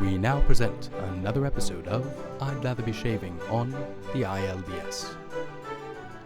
we now present another episode of I'd Lather Be Shaving on the ILBS.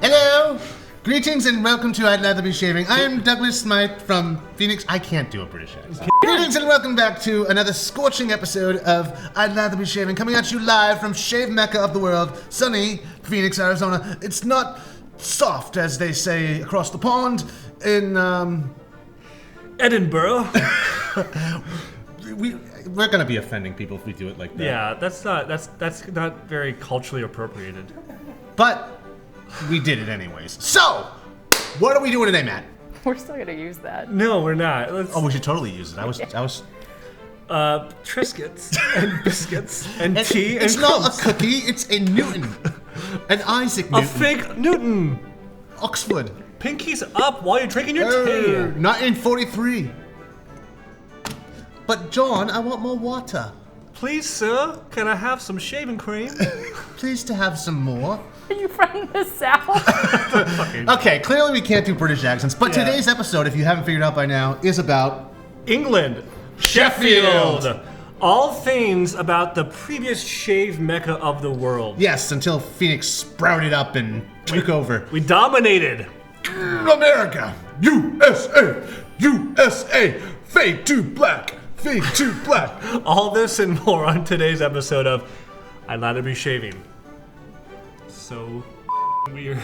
Hello! Greetings and welcome to I'd Lather Be Shaving. I am Douglas Smythe from Phoenix. I can't do a British accent. Greetings and welcome back to another scorching episode of I'd Lather Be Shaving, coming at you live from Shave Mecca of the world, sunny Phoenix, Arizona. It's not soft, as they say across the pond in, Edinburgh. We're gonna be offending people if we do it like that. Yeah, that's not very culturally appropriated. But we did it anyways. So, what are we doing today, Matt? We're still gonna use that. No, we're not. Oh, we should totally use it. I was Triscuits and biscuits and tea and It's not crumbs. a cookie, it's a Newton. An Isaac Newton. A fake Newton. Oxford. Pinkies up while you're drinking your tea. 1943. But John, I want more water. Please, sir, can I have some shaving cream? Please to have some more. Are you finding this out? Okay, clearly we can't do British accents, but Yeah. today's episode, if you haven't figured out by now, is about England. Sheffield. All things about the previous shave mecca of the world. yes, until Phoenix sprouted up and took over. We dominated. America, USA, USA, fade to black, fade to black. All this and more on today's episode of I'd Lather Be Shaving. So weird.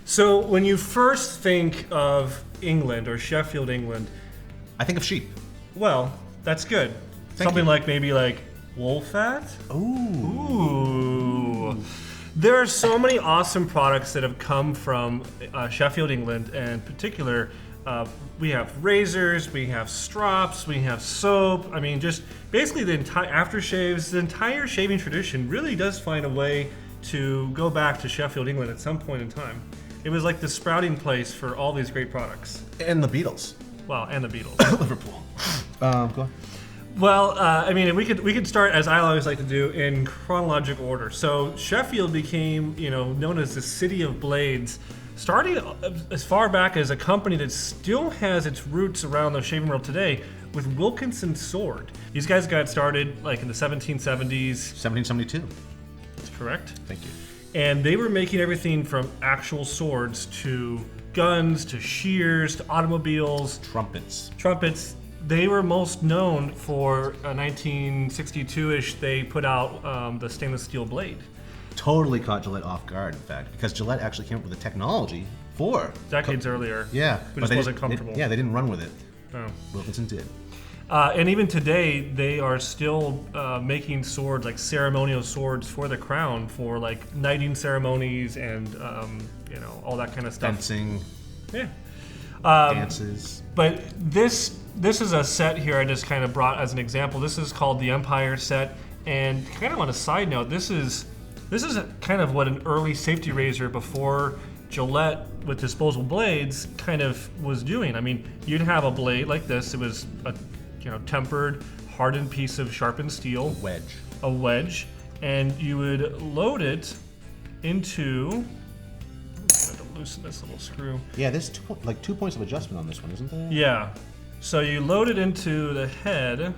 So when you first think of England or Sheffield, England, I think of sheep. well, that's good. Thank Something you. like maybe like wool fat. Ooh. There are so many awesome products that have come from Sheffield, England, and in particular, we have razors, we have strops, we have soap. I mean, just basically the entire aftershaves, the entire shaving tradition really does find a way to go back to Sheffield, England at some point in time. It was like the sprouting place for all these great products. And the Beatles. Well, and the Beatles. Liverpool. Go on. Well, I mean, we could start, as I always like to do, in chronological order. So Sheffield became, known as the City of Blades, starting as far back as a company that still has its roots around the shaving world today with Wilkinson sword. These guys got started like in the 1770s. 1772. That's correct. Thank you. And they were making everything from actual swords to guns to shears to automobiles. Trumpets. They were most known for 1962-ish. They put out the stainless steel blade. Totally caught Gillette off guard, in fact, because Gillette actually came up with the technology for Decades earlier. Yeah, Who just they wasn't comfortable. They didn't run with it. No. Wilkinson did. And even today, they are still making swords, like ceremonial swords for the crown, for like knighting ceremonies and all that kind of stuff. Fencing, Yeah. dances. But this is a set here I just kind of brought as an example. This is called the Empire set, and kind of on a side note, this is kind of what an early safety razor before Gillette with disposable blades kind of was doing. I mean, you'd have a blade like this. It was a tempered, hardened piece of sharpened steel. A wedge, and you would load it into. I have to loosen this little screw. Yeah, there's 2 points of adjustment on this one, isn't there? Yeah. So you load it into the head. A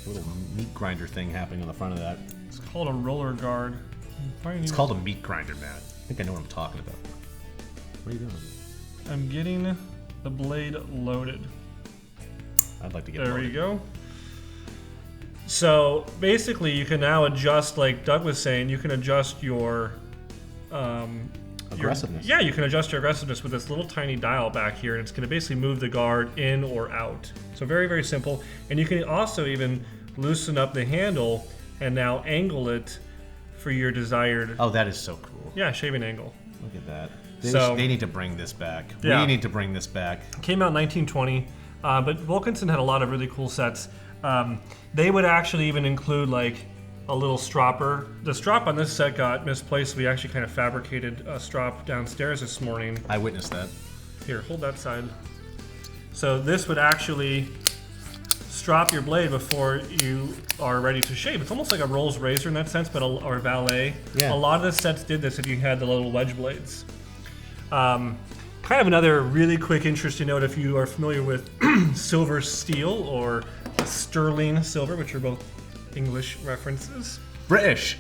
little meat grinder thing happening on the front of that. It's called a roller guard. It's called a meat grinder, Matt. I think I know what I'm talking about. What are you doing? I'm getting the blade loaded. I'd like to get There loaded. we go. So basically, you can now adjust, like Doug was saying, you can adjust your Aggressiveness. you can adjust your aggressiveness with this little tiny dial back here, and it's going to basically move the guard in or out. So very, very simple. And you can also even loosen up the handle and now angle it for your desired Oh, that is so cool. shaving angle. Look at that. So- They need to bring this back. Yeah. We need to bring this back. Came out in 1920, but Wilkinson had a lot of really cool sets. They would actually even include like a little stropper. The strop on this set got misplaced. We actually kind of fabricated a strop downstairs this morning. I witnessed that. Here, hold that side. So this would actually strop your blade before you are ready to shave. It's almost like a Rolls razor in that sense, but or a valet. Yeah. A lot of the sets did this if you had the little wedge blades. Kind of another really quick interesting note if you are familiar with silver steel or sterling silver, which are both English references. British.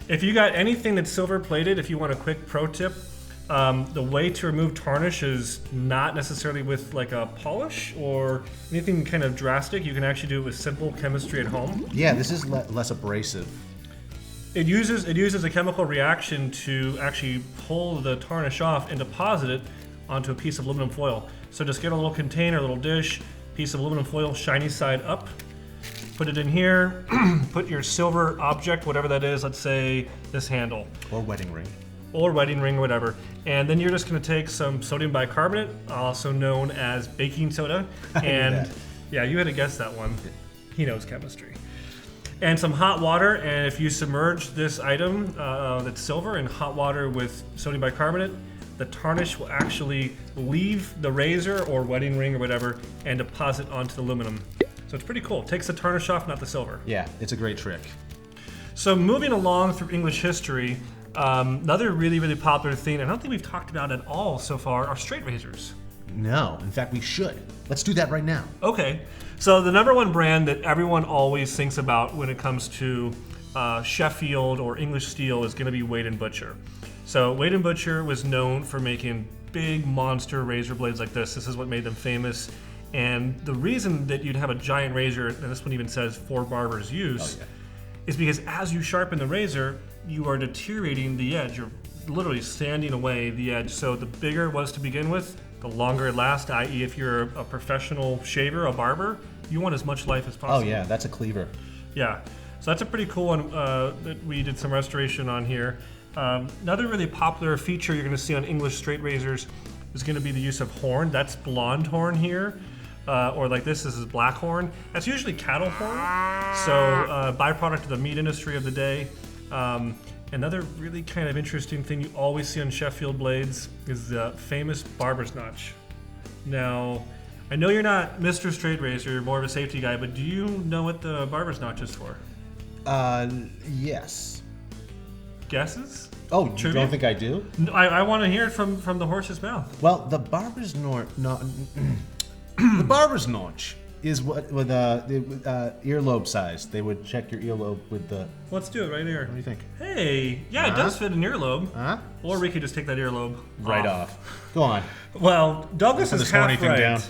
If you got anything that's silver plated, if you want a quick pro tip, the way to remove tarnish is not necessarily with like a polish or anything kind of drastic. You can actually do it with simple chemistry at home. Yeah, this is less abrasive. It uses a chemical reaction to actually pull the tarnish off and deposit it onto a piece of aluminum foil. So just get a little container, a little dish, piece of aluminum foil, shiny side up, put it in here, put your silver object, whatever that is, let's say this handle. Or wedding ring. Or whatever. And then you're just gonna take some sodium bicarbonate, also known as baking soda. And yeah, you had to guess that one. He knows chemistry. And some hot water, and if you submerge this item that's silver in hot water with sodium bicarbonate, the tarnish will actually leave the razor or wedding ring or whatever and deposit onto the aluminum. So it's pretty cool. It takes the tarnish off, not the silver. Yeah, it's a great trick. So moving along through English history, another really, really popular thing, I don't think we've talked about at all so far, are straight razors. No, in fact, we should. Let's do that right now. Okay, so the number one brand that everyone always thinks about when it comes to Sheffield or English steel is going to be Wade & Butcher. So Wade & Butcher was known for making big monster razor blades like this. This is what made them famous. And the reason that you'd have a giant razor, and this one even says for barbers use, is because as you sharpen the razor, you are deteriorating the edge. You're literally sanding away the edge. So the bigger it was to begin with, the longer it lasts, i.e. if you're a professional shaver, a barber, you want as much life as possible. Oh yeah, that's a cleaver. Yeah, so that's a pretty cool one that we did some restoration on here. Another really popular feature you're gonna see on English straight razors is gonna be the use of horn. That's blonde horn here. Or like this is black horn. That's usually cattle horn, so byproduct of the meat industry of the day. Another really kind of interesting thing you always see on Sheffield blades is the famous barber's notch. Now, I know you're not Mr. Straight Razor, you're more of a safety guy, but do you know what the barber's notch is for? Yes. Guesses? Oh, you Trivia? don't think I do? No, I want to hear it from the horse's mouth. Well, the barber's the barber's notch is what with earlobe size. They would check your earlobe with the. Let's do it right here. What do you think? Hey, yeah, it does fit an earlobe. Huh? Or we could just take that earlobe Right off. Go on. Well, Douglas Put is this horny half thing right. down.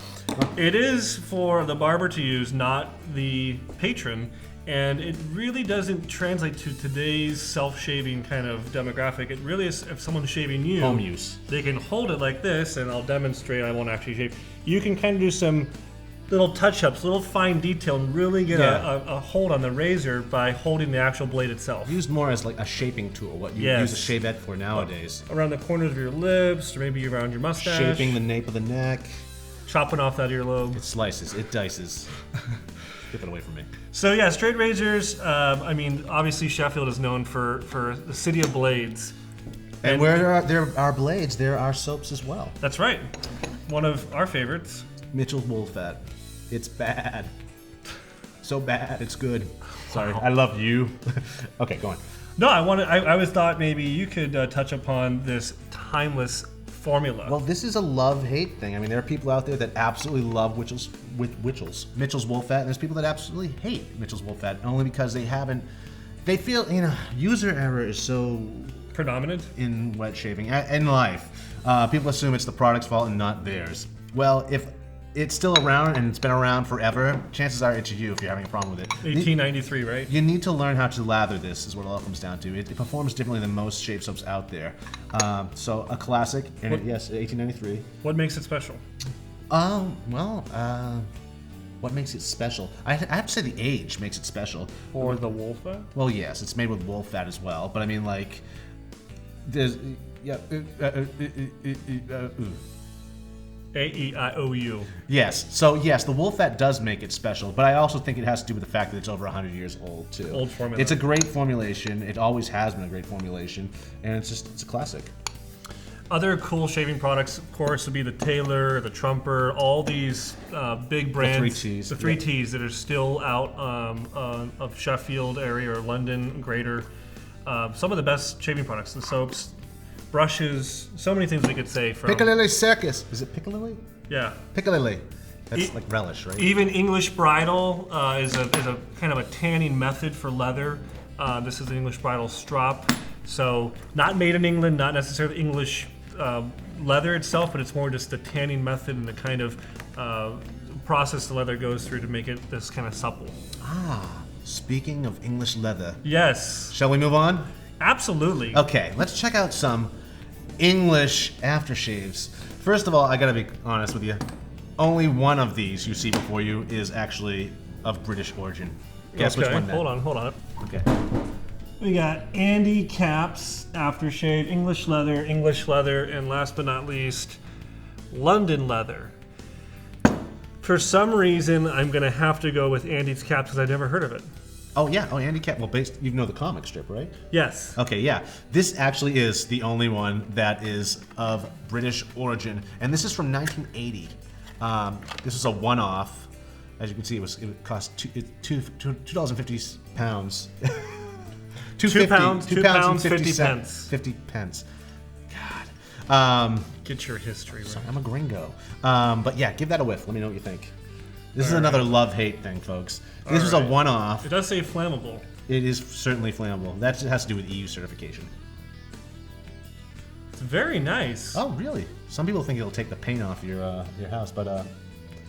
It is for the barber to use, not the patron, and it really doesn't translate to today's self-shaving kind of demographic. It really is if someone's shaving you. Home use. They can hold it like this, and I'll demonstrate. I won't actually shave. You can kind of do some little touch-ups, little fine detail, and really get a hold on the razor by holding the actual blade itself. Used more as like a shaping tool, what you use a shavette for nowadays. Around the corners of your lips, or maybe around your mustache. Shaping the nape of the neck. Chopping off that earlobe. It slices, it dices. Get it away from me. So yeah, straight razors, I mean, obviously Sheffield is known for the city of blades. And where there are blades, there are soaps as well. That's right. One of our favorites. Mitchell's Wool Fat. It's bad. So bad, it's good. Sorry, I love you. Okay, go on. No, I always thought maybe you could touch upon this timeless formula. Well, this is a love-hate thing. I mean, there are people out there that absolutely love Mitchell's Wool Fat, and there's people that absolutely hate Mitchell's Wool Fat, only because they feel, user error is so predominant in wet shaving, in life. People assume it's the product's fault and not theirs. Well, if it's still around and it's been around forever, chances are it's you if you're having a problem with it. 1893, right? You need to learn how to lather this, is what it all comes down to. It performs differently than most shave soaps out there. So a classic, and yes, 1893. What makes it special? What makes it special? I have to say the age makes it special. Or the wool fat? Well, yes, it's made with wool fat as well, but I mean, like, there's, A-E-I-O-U. Yes. So yes, the wool fat does make it special, but I also think it has to do with the fact that it's over 100 years old too. Old formula. It's a great formulation. It always has been a great formulation, and it's a classic. Other cool shaving products, of course, would be the Taylor, the Trumper, all these big brands. The 3 Ts. The 3 Ts that are still out of Sheffield area or London, greater. Some of the best shaving products, the soaps, brushes, so many things we could say from. Piccalilli Circus. Is it Piccalilli? Yeah. Piccalilli. That's like relish, right? Even English Bridal is a kind of a tanning method for leather. This is the English Bridal strop. So not made in England, not necessarily English leather itself, but it's more just the tanning method and the kind of process the leather goes through to make it this kind of supple. Speaking of English leather. Yes. Shall we move on? Absolutely. Okay, let's check out some English aftershaves. First of all, I gotta be honest with you. Only one of these you see before you is actually of British origin. Guess which one? Hold on. Okay. We got Andy Caps aftershave, English leather, and last but not least, London leather. For some reason, I'm gonna have to go with Andy's Caps because I've never heard of it. Oh yeah. Oh, Andy Cap. Well, you know the comic strip, right? Yes. Okay, yeah. This actually is the only one that is of British origin, and this is from 1980. This is a one-off. As you can see, it cost £2.50. £2 pounds, £2 50 pence. 50 pence. God. Get your history right. I'm a gringo. But yeah, give that a whiff. Let me know what you think. This is another love-hate thing, folks. This was a one-off. It does say flammable. It is certainly flammable. That has to do with EU certification. It's very nice. Oh, really? Some people think it'll take the paint off your house, but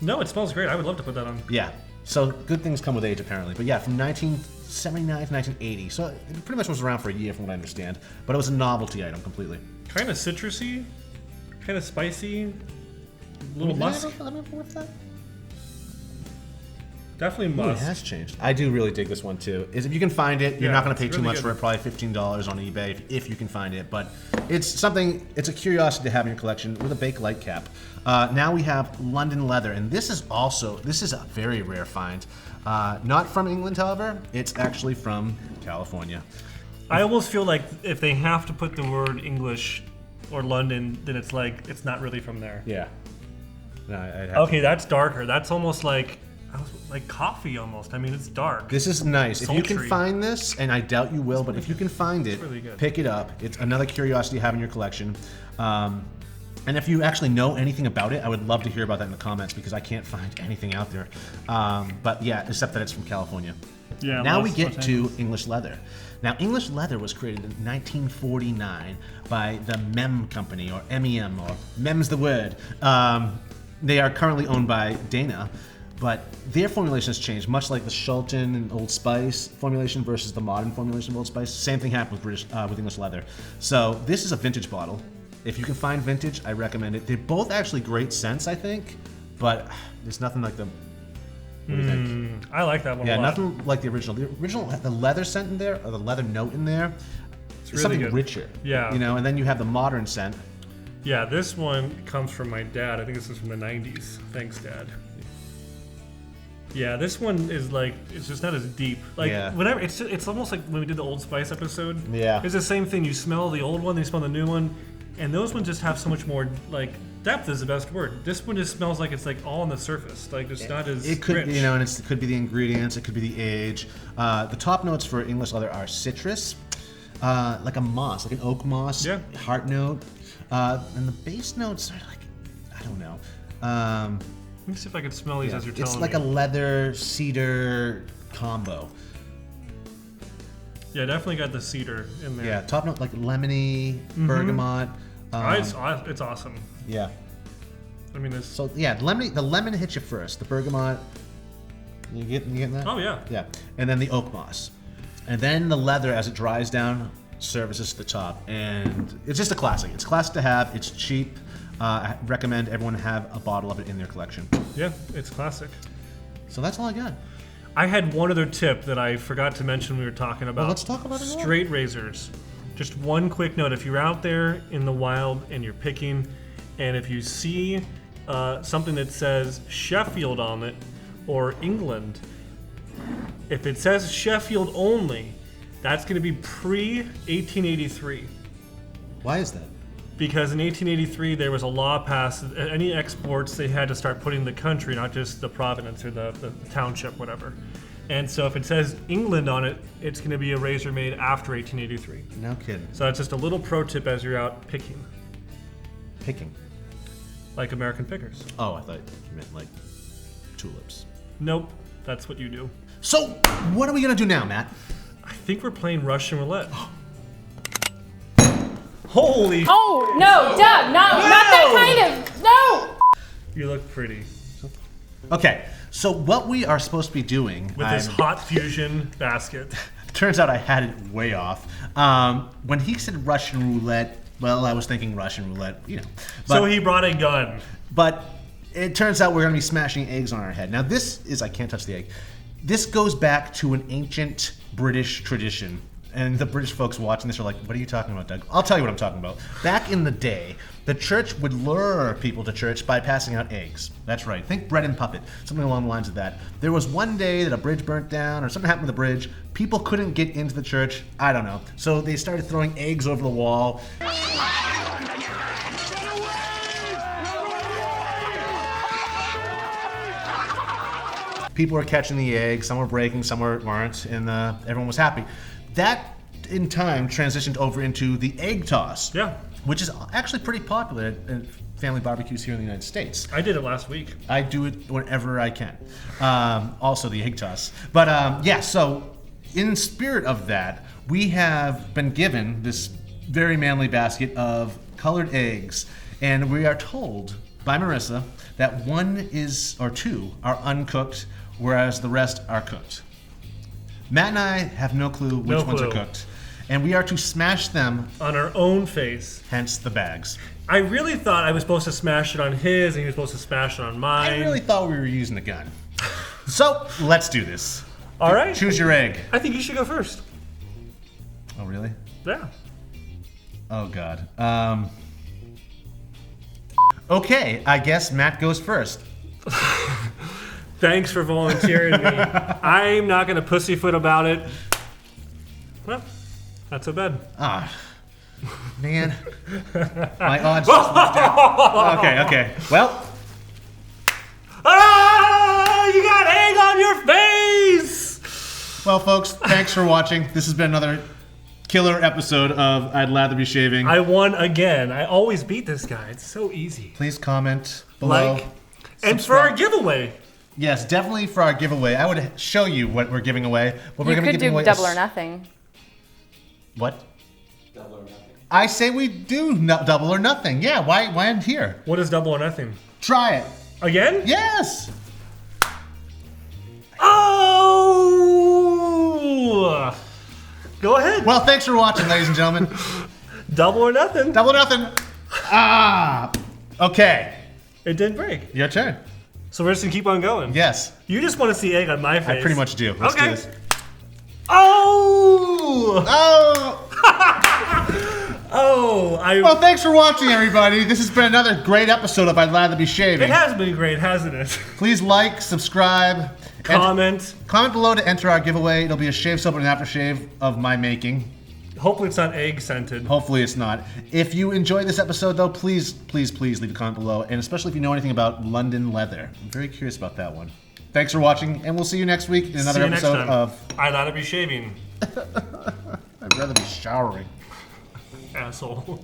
no, it smells great. I would love to put that on. yeah. So good things come with age, apparently. But yeah, from 1979 to 1980. So it pretty much was around for a year, from what I understand. But it was a novelty item completely. Kind of citrusy, kind of spicy, a little musk. Let me whiff that. Definitely Ooh, it musk. has changed. I do really dig this one too. Is if you can find it, you're Yeah, not going to pay it's too really much good. for it. Probably $15 on eBay if you can find it. But it's something. It's a curiosity to have in your collection with a Bakelite cap. Now we have London leather, and this is a very rare find. Not from England, however. It's actually from California. I almost feel like if they have to put the word English or London, then it's like it's not really from there. Yeah. No, Okay, that's darker. That's almost like coffee almost. I mean, it's dark. This is nice. If you can Sultry. find this, and I doubt you will, but if you can find it, really good. pick it up. It's another curiosity to have in your collection. And if you actually know anything about it, I would love to hear about that in the comments because I can't find anything out there. But yeah, except that it's from California. Yeah. Now we get to English leather. Now, English leather was created in 1949 by the MEM company, or MEM, or MEM's the word. They are currently owned by Dana. But their formulation has changed, much like the Shulton and Old Spice formulation versus the modern formulation of Old Spice. Same thing happened with English leather. So this is a vintage bottle. If you can find vintage, I recommend it. They're both actually great scents, I think, but there's nothing like the. What do you think? I like that one Yeah, a lot. nothing like the original. The original had the leather scent in there, or the leather note in there. It's really something good. richer. Yeah. You know, and then you have the modern scent. Yeah, this one comes from my dad. I think this is from the 90s. Thanks, Dad. Yeah, this one is like, it's just not as deep. Like, Yeah. whenever, it's almost like when we did the Old Spice episode. Yeah. It's the same thing. You smell the old one, then you smell the new one, and those ones just have so much more, like, depth is the best word. This one just smells like it's like all on the surface. Like, it's not as It could, rich. you know, and it could be the ingredients, it could be the age. The top notes for English leather are citrus, like a moss, like an oak moss, Yeah. heart note, and the base notes are like, I don't know. Let me see if I can smell these as you're telling It's like me. a leather cedar combo. Yeah, definitely got the cedar in there. Yeah, top note like lemony, bergamot. It's awesome. Yeah. I mean, this. So yeah, the lemon hits you first. The bergamot. You getting that? Oh yeah. Yeah, and then the oak moss, and then the leather as it dries down services to the top, and it's just a classic. It's a classic to have. It's cheap. I recommend everyone have a bottle of it in their collection. Yeah, it's classic. So that's all I got. I had one other tip that I forgot to mention when we were talking about. Well, let's talk about it more. Straight razors. Just one quick note: if you're out there in the wild and you're picking, and if you see something that says Sheffield on it or England. If it says Sheffield only, that's going to be pre-1883. Why is that? Because in 1883 there was a law passed, any exports they had to start putting in the country, not just the province or the township, whatever. And so if it says England on it, it's going to be a razor made after 1883. No kidding. So that's just a little pro tip as you're out picking, Picking. like American pickers. Oh, I thought you meant like tulips. Nope, that's what you do. So, what are we gonna do now, Matt? I think we're playing Russian roulette. Holy! Oh, no, Doug, not that kind of. No! You look pretty. Okay, so what we are supposed to be doing With this hot fusion basket. turns out I had it way off. When he said Russian roulette, well, I was thinking Russian roulette, you know. But, So he brought a gun. But it turns out we're gonna be smashing eggs on our head. Now this is, I can't touch the egg. This goes back to an ancient British tradition. And the British folks watching this are like, what are you talking about, Doug? I'll tell you what I'm talking about. Back in the day, the church would lure people to church by passing out eggs. That's right. Think bread and puppet, something along the lines of that. There was one day that a bridge burnt down or something happened with the bridge. People couldn't get into the church. I don't know. So they started throwing eggs over the wall. People were catching the eggs, some were breaking, some weren't, and everyone was happy. That, in time, transitioned over into the egg toss. Yeah. Which is actually pretty popular at family barbecues here in the United States. I did it last week. I do it whenever I can. Also the egg toss. But yeah, so in spirit of that, we have been given this very manly basket of colored eggs, and we are told by Marissa that one is, or two, are uncooked, whereas the rest are cooked. Matt and I have no clue which ones are cooked, and we are to smash them on our own face. Hence the bags. I really thought I was supposed to smash it on his and he was supposed to smash it on mine. I really thought we were using a gun. So, let's do this. All right. Choose your egg. I think you should go first. Oh, really? Yeah. Oh, God. Okay, I guess Matt goes first. Thanks for volunteering me. I'm not going to pussyfoot about it. Well, not so bad. Ah, man. My odds just went down. Okay. Well. Ah! You got egg on your face! Well, folks, thanks for watching. This has been another killer episode of I'd Lather Be Shaving. I won again. I always beat this guy. It's so easy. Please comment below. Like, and for our giveaway. Yes, definitely for our giveaway. I would show you what we're giving away. But we're You going to could be giving do away double or nothing. What? Double or nothing. I say we do double or nothing. Yeah, why end here? What is double or nothing? Try it. Again? Yes. Oh! Go ahead. Well, thanks for watching, ladies and gentlemen. Double or nothing. Double or nothing. Ah. Okay. It did break. Your turn. So we're just gonna keep on going. Yes. You just want to see egg on my face. I pretty much do. Let's do this. Oh! Oh! Oh! Well, thanks for watching, everybody. This has been another great episode of I'd Lather Be Shaving. It has been great, hasn't it? Please like, subscribe, Comment. Comment below to enter our giveaway. It'll be a shave soap and an aftershave of my making. Hopefully it's not egg scented. Hopefully it's not. If you enjoyed this episode, though, please leave a comment below, and especially if you know anything about London leather. I'm very curious about that one. Thanks for watching, and we'll see you next week in another episode of I'd Lather Be Shaving. I'd rather be showering. Asshole.